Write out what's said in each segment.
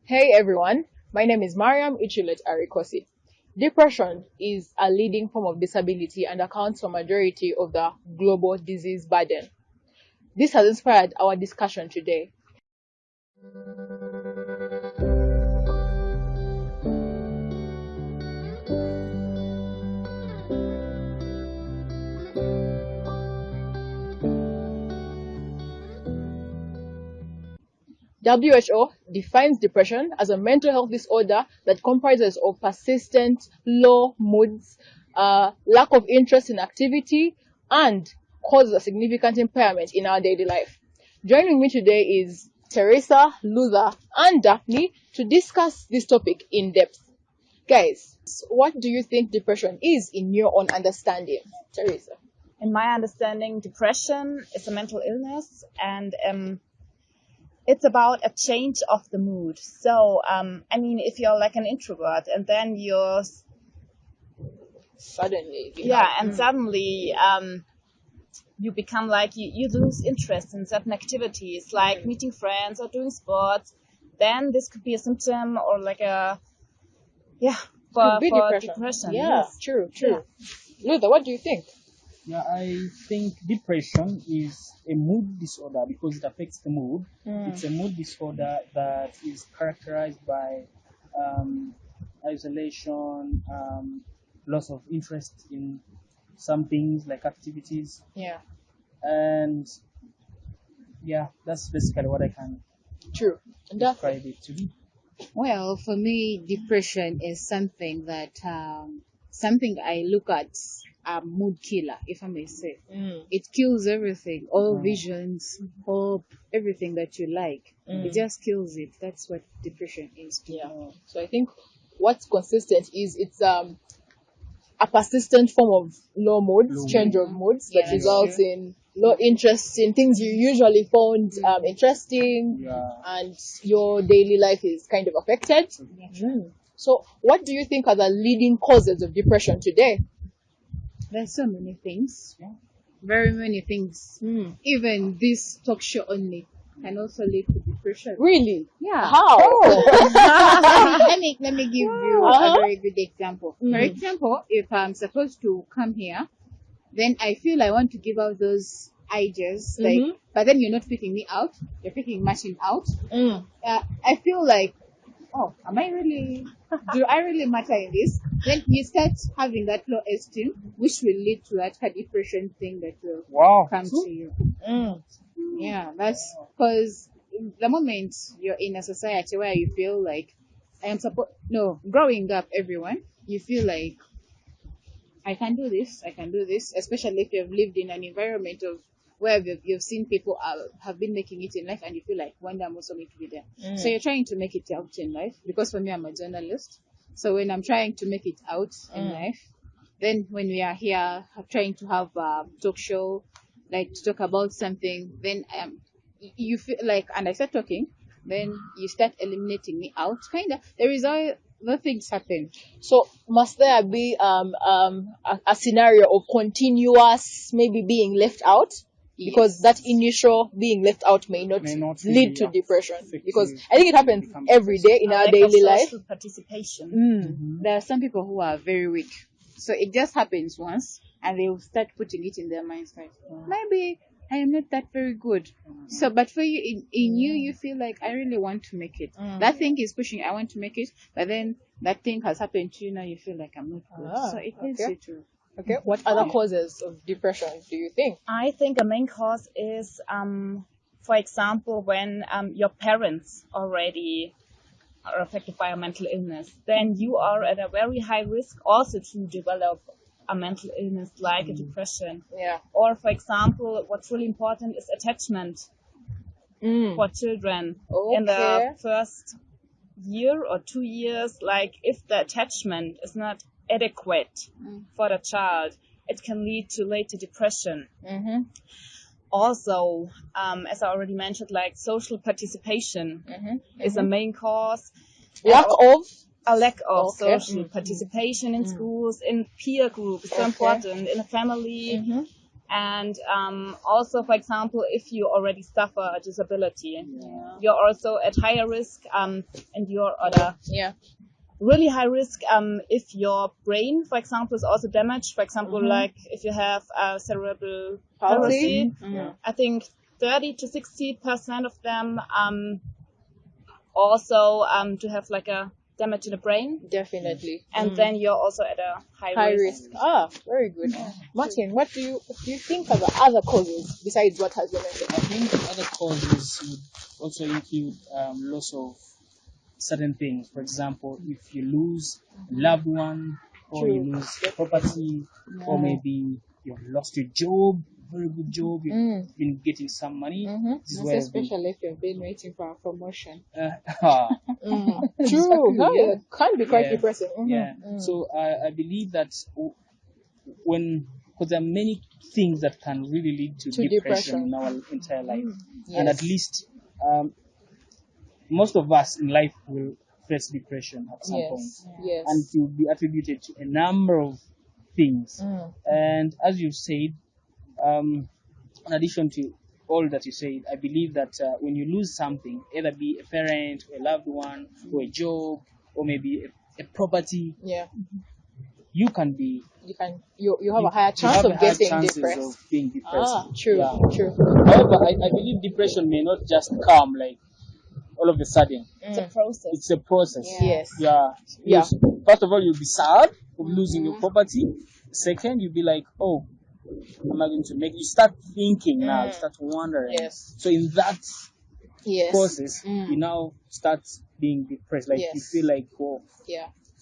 Hey everyone, my name is Mariam Ichulet Arikosi. Depression is a leading form of disability and accounts for majority of the global disease burden. This has inspired our discussion today. WHO defines depression as a mental health disorder that comprises of persistent low moods, lack of interest in activity, and causes a significant impairment in our daily life. Joining me today is Teresa, Luther, and Daphne to discuss this topic in depth. Guys, what do you think depression is in your own understanding? Teresa. In my understanding, depression is a mental illness, and it's about a change of the mood. So, if you're like an introvert and then you're Suddenly. suddenly you become like you lose interest in certain activities, like meeting friends or doing sports, then this could be a symptom or like for depression. Yeah, Yes. true. Yeah. Luther, what do you think? Yeah, I think depression is a mood disorder because it affects the mood. It's a mood disorder that is characterized by isolation, loss of interest in some things like activities. Yeah, And yeah, that's basically what I can true. And that, describe it to be. Well, for me, depression is something that something I look at a mood killer, if I may say. It kills everything, all visions, hope, everything that you like. It just kills it. That's what depression is. yeah. So I think what's consistent is it's a persistent form of low moods, change of moods that Yeah, results in low interest in things you usually found interesting, Yeah. and your daily life is kind of affected. So what do you think are the leading causes of depression today? There's so many things. Very many things. Even this talk show only can also lead to depression. Really? Yeah. How? Let me give you a very good example. For example, if I'm supposed to come here, then I feel I want to give out those ideas, but then you're not picking me out. You're picking machine out. I feel like, do I really matter in this? Then you start having that low esteem, which will lead to that depression thing that will come to you. Yeah, that's because the moment you're in a society where you feel like growing up, everyone, you feel like I can do this, especially if you've lived in an environment of where you've seen people have been making it in life, and you feel like one day I'm also going to be there. So you're trying to make it out in life, because for me, I'm a journalist. So when I'm trying to make it out in life, then when we are here trying to have a talk show, like to talk about something, then you feel like, and I start talking, then you start eliminating me out. Kind of, there is things happen. So must there be a scenario of continuous maybe being left out? Because that initial being left out may not lead to depression. Because I think it happens every day in our daily life. Social participation. There are some people who are very weak, so it just happens once, and they will start putting it in their minds like, maybe I am not that very good. So, but for you, in you, you feel like I really want to make it. That thing is pushing. I want to make it, but then that thing has happened to you. Now you feel like I'm not good. So it leads you to. Okay. What other causes of depression do you think? I think a main cause is, for example, when your parents already are affected by a mental illness, then you are at a very high risk also to develop a mental illness like a depression. Yeah. Or, for example, what's really important is attachment for children. In the first year or 2 years, like if the attachment is not adequate for the child, it can lead to later depression. Also, as I already mentioned, like social participation is a main cause. A lack of social participation in schools, in peer groups, so important, in a family. And also, for example, if you already suffer a disability, you're also at higher risk, and you're at a really high risk if your brain, for example, is also damaged. For example, like if you have cerebral palsy, I think 30 to 60% of them also to have like a damage in the brain. Definitely. And then you're also at a high risk. Ah, very good. Martin, what do you think are the other causes besides what has been mentioned? I think other causes would also include loss of certain things. For example, if you lose a loved one, or you lose property, or maybe you've lost your job, very good job, you've been getting some money. Especially if you've been waiting for a promotion. True. It can be quite depressing. So I believe that because there are many things that can really lead to depression in our entire life. And at least most of us in life will face depression at some point. And it will be attributed to a number of things. And as you said, in addition to all that you said, I believe that when you lose something, either be a parent, or a loved one, or a job, or maybe a property, you have a higher chance of getting depressed. Of being depressed. True. However, I believe depression may not just come like all of a sudden. It's a process. It's a process. Yes. First of all, you'll be sad of losing your property. Second, you'll be like, oh, am I going to make? You start thinking now. You start wondering. Yes. So in that process, you now start being depressed. Like you feel like, oh,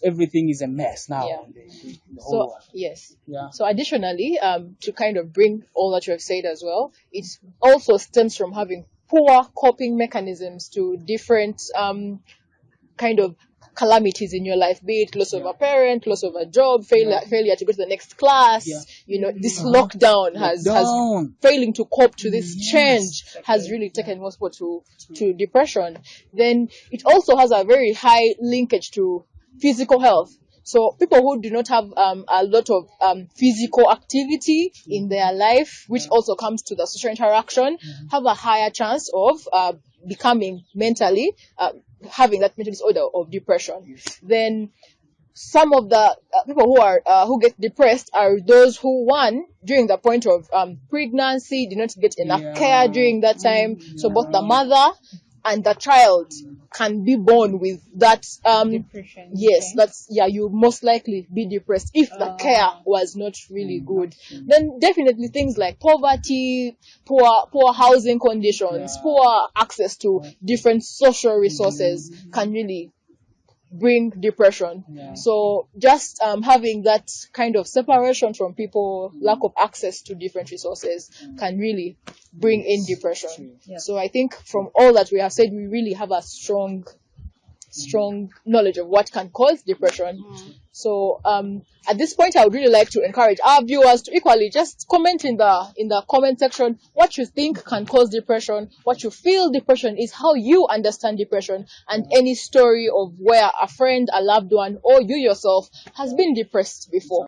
everything is a mess now. The whole world. So additionally, to kind of bring all that you have said as well, it also stems from having poor coping mechanisms to different kind of calamities in your life, be it loss of a parent, loss of a job, failure to go to the next class. This lockdown has failing to cope to this change has really taken most people to depression. Then it also has a very high linkage to physical health. So people who do not have a lot of physical activity in their life, which also comes to the social interaction, have a higher chance of becoming mentally, having that mental disorder of depression. Then some of the people who get depressed are those who, one, during the point of pregnancy, did not get enough care during that time. So both the mother and the child can be born with that depression. Yes, you most likely be depressed if the care was not really good. Then definitely things like poverty, poor housing conditions, poor access to different social resources can really bring depression. So just having that kind of separation from people, lack of access to different resources can really bring in depression. So I think from all that we have said, we really have a strong knowledge of what can cause depression. So at this point, I would really like to encourage our viewers to equally just comment in the comment section what you think can cause depression, what you feel depression is, how you understand depression, and any story of where a friend, a loved one, or you yourself has been depressed before.